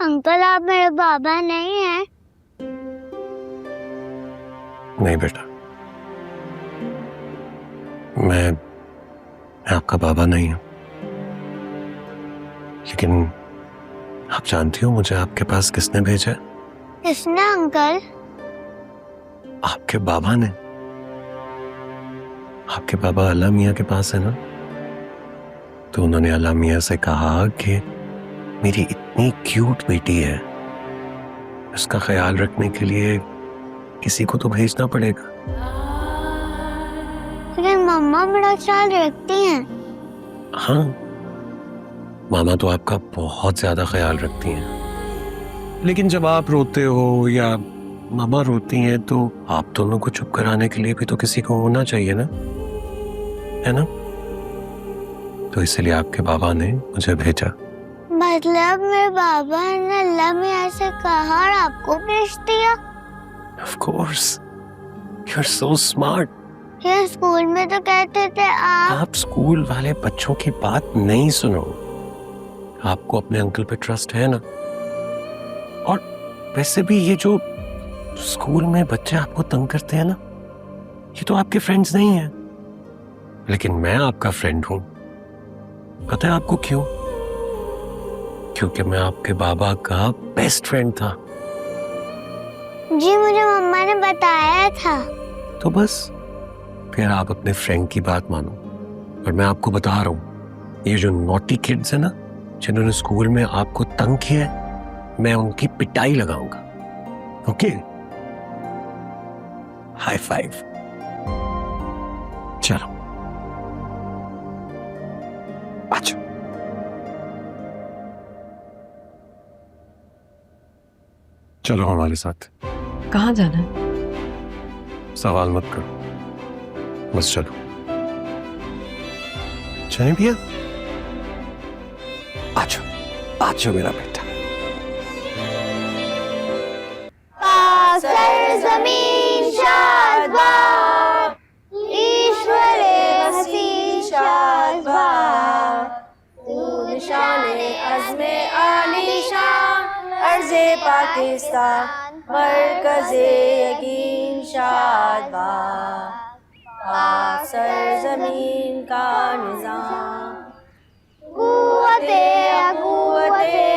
Uncle आप मेरे बाबा नहीं हैं? नहीं बेटा, मैं आपका बाबा नहीं हूं, लेकिन आप जानती हो मुझे आपके पास किसने भेजा है? किसने अंकल? आपके बाबा ने। आपके बाबा अल्लाह मियाँ के पास है ना, तो उन्होंने अल्लाह मियाँ से कहा कि मेरी इतनी क्यूट बेटी है, उसका ख्याल रखने के लिए किसी को तो भेजना पड़ेगा। लेकिन मम्मा बड़ा ख्याल रखती हैं। हाँ, मामा तो आपका बहुत ज्यादा ख्याल रखती हैं, लेकिन जब आप रोते हो या मामा रोती हैं तो आप दोनों को चुप कराने के लिए भी तो किसी को होना चाहिए ना, है ना? तो इसलिए आपके बाबा ने मुझे भेजा। मतलब मेरे बाबा ने अल्लाह मियाँ से कहा और आपको भेज दिया? Of course, you're so smart. ये स्कूल में तो कहते थे आप स्कूल वाले बच्चों की बात नहीं सुनो। आपको अपने अंकल पे ट्रस्ट है ना? और वैसे भी ये जो स्कूल में बच्चे आपको तंग करते हैं ना, ये तो आपके फ्रेंड्स नहीं हैं, लेकिन मैं आपका फ्रेंड हूं। पता है आपको क्यों? क्योंकि मैं आपके बाबा का बेस्ट फ्रेंड था। जी मुझे मम्मा ने बताया था। तो बस फिर आप अपने फ्रेंड की बात मानो। और मैं आपको बता रहा हूं, ये जो नॉटी किड्स है ना, जिन्होंने स्कूल में आपको तंग किया है, मैं उनकी पिटाई लगाऊंगा। Okay, high five. चलो अच्छा, चलो हमारे साथ। कहाँ जाना है? सवाल मत करो, बस चलो। चले भैया, आजो आजो मेरा बेटा। सरजमीन शादबाद, ईश्वरे हसी शादबाद, तू निशाने अज़्मे आलीशान, अर्ज़े पाकिस्तान, मरकज़े यकीन शादबाद, सरजमीन का निज़ाम, कुव्वते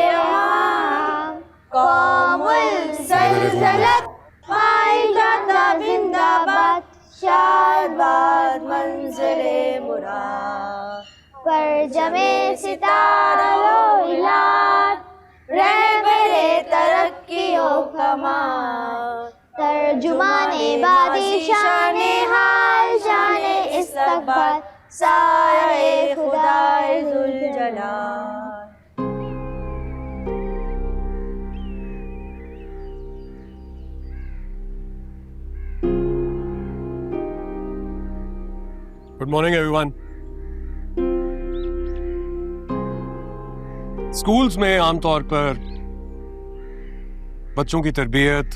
अमाम, कौमुल ज़ल्ज़लत, माइजाता जिंदाबाद, शादबाद मंज़िले मुराद, परजमे सितारा लोइलात, रहबरे तरक्कियों कमाल, तर्जुमाने बादी शाने हाल, शाने इस्तक़बाल, साए खुदाए ज़ुल जलाल। Good morning everyone. स्कूल्स में आमतौर पर बच्चों की तरबियत,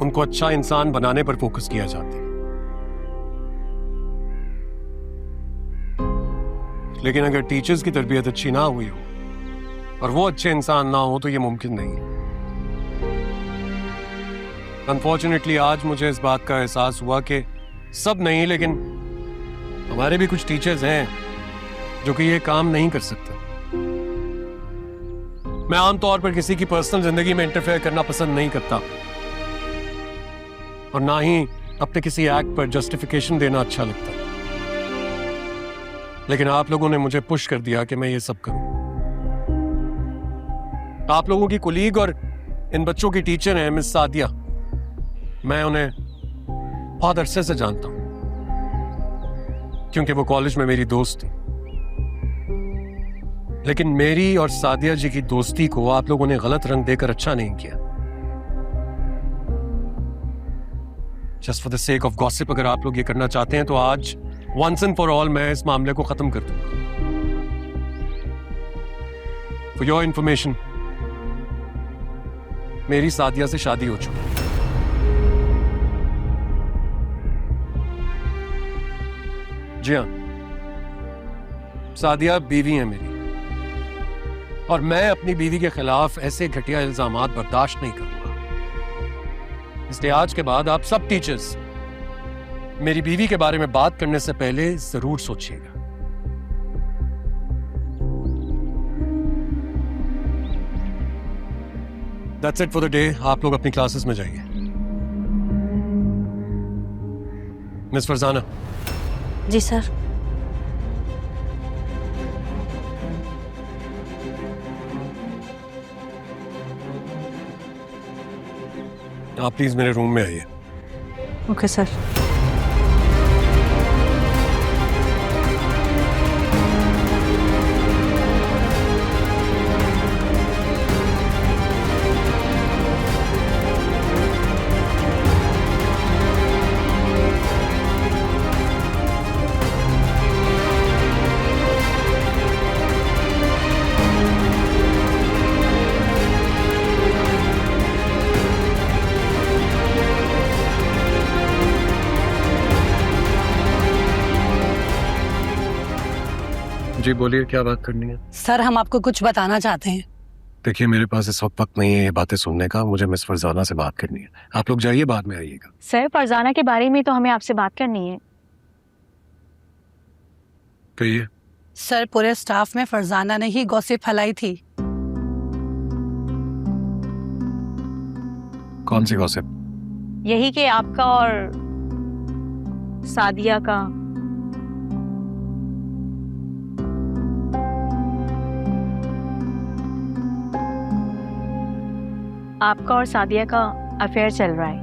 उनको अच्छा इंसान बनाने पर फोकस किया जाता है, लेकिन अगर टीचर्स की तरबियत अच्छी ना हुई हो और वो अच्छे इंसान ना हो तो ये मुमकिन नहीं है। अनफॉर्चुनेटली आज मुझे इस बात का एहसास हुआ कि सब नहीं, लेकिन हमारे भी कुछ टीचर्स हैं जो कि ये काम नहीं कर सकते। मैं आमतौर पर किसी की पर्सनल जिंदगी में इंटरफेयर करना पसंद नहीं करता और ना ही अपने किसी एक्ट पर जस्टिफिकेशन देना अच्छा लगता, लेकिन आप लोगों ने मुझे पुश कर दिया कि मैं ये सब करूं। आप लोगों की कुलीग और इन बच्चों की टीचर हैं मिस सादिया। मैं उन्हें बहुत अरसे से जानता हूं क्योंकि वो कॉलेज में मेरी दोस्त थी, लेकिन मेरी और सादिया जी की दोस्ती को आप लोगों ने गलत रंग देकर अच्छा नहीं किया। Just for the sake of gossip अगर आप लोग ये करना चाहते हैं तो आज वंस एंड फॉर ऑल मैं इस मामले को खत्म कर दूंगा। फॉर योर इंफॉर्मेशन, मेरी सादिया से शादी हो चुकी है। जी हाँ, सादिया बीवी है मेरी। और मैं अपनी बीवी के खिलाफ ऐसे घटिया इल्जामात बर्दाश्त नहीं करूंगा। इसलिए आज के बाद आप सब टीचर्स मेरी बीवी के बारे में बात करने से पहले जरूर सोचिएगा। That's it for the day. आप लोग अपनी क्लासेस में जाइए। मिस फरजाना। जी सर। आप प्लीज मेरे रूम में आइए। Okay sir. जी बोलिए, क्या बात करनी है? सर हम आपको कुछ बताना चाहते हैं। देखिए, मेरे पास इस वक्त नहीं है ये बातें सुनने का। मुझे मिस फरजाना से बात करनी है। आप लोग जाइए, बाद में आइएगा। सर फरजाना के बारे में तो हमें आपसे बात करनी है। कहिए। सर पूरे स्टाफ में फरजाना ने ही गॉसिप फैलाई थी। कौन सी गॉसिप? यही कि आपका और सादिया का। आपका और सादिया का अफेयर चल रहा है।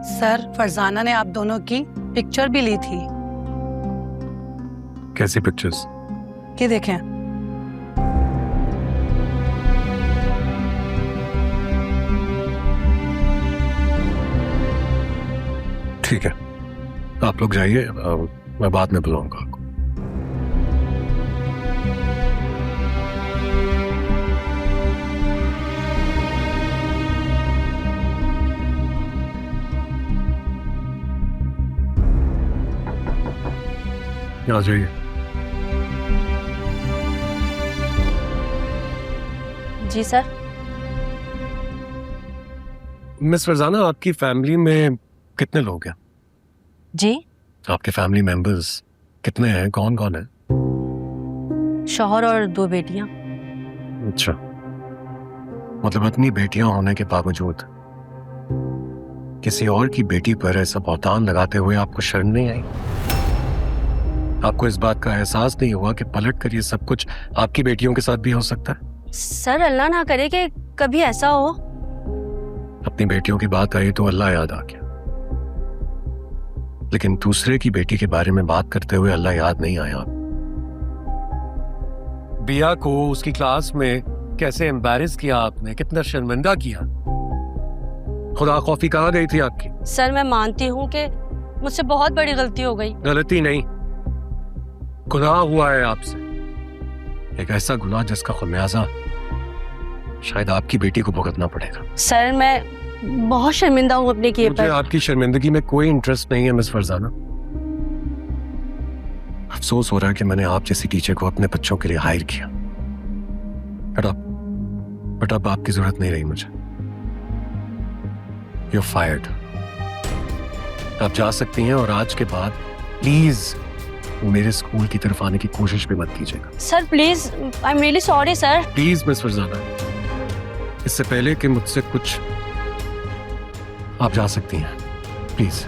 सर फरजाना ने आप दोनों की पिक्चर भी ली थी। कैसी पिक्चर्स? कि देखें। ठीक है, आप लोग जाइए, मैं बाद में बुलाऊंगा आपको। आ जाइए। जी सर। मिस फरजाना, आपकी फैमिली में कितने लोग हैं? जी। आपके फैमिली मेंबर्स कितने हैं? कौन कौन है? शौहर और 2 बेटियां। अच्छा, मतलब इतनी बेटियां होने के बावजूद किसी और की बेटी पर ऐसा बहतान लगाते हुए आपको शर्म नहीं आई? आपको इस बात का एहसास नहीं हुआ कि पलट कर ये सब कुछ आपकी बेटियों के साथ भी हो सकता है? सर अल्लाह ना करे कि कभी ऐसा हो। अपनी बेटियों की बात आई तो अल्लाह याद आ गया, लेकिन दूसरे की बेटी के बारे में बात करते हुए अल्लाह याद नहीं आया। बिया को उसकी क्लास में कैसे एम्बैरेस किया आपने, कितना शर्मिंदा किया। खुदा खौफी कहाँ गई थी आपकी? सर मैं मानती हूँ कि मुझसे बहुत बड़ी गलती हो गई। गलती नहीं, गुनाह हुआ है आपसे। एक ऐसा गुनाह जिसका खुमियाजा शायद आपकी बेटी को भुगतना पड़ेगा। सर मैं बहुत शर्मिंदा हूँ अपने किए मुझे पर। आपकी शर्मिंदगी में कोई इंटरेस्ट नहीं है मिस फरजाना। अफसोस हो रहा है कि मैंने आप जैसी टीचर को अपने बच्चों के लिए हायर किया, बट अब आपकी जरूरत नहीं रही मुझे। You're fired। आप जा सकती हैं और आज के बाद प्लीज मेरे स्कूल की तरफ आने की कोशिश भी मत कीजिएगा। Sir please, I am really sorry sir. Please miss Farzana, इससे पहले कि मुझसे कुछ, आप जा सकती हैं प्लीज।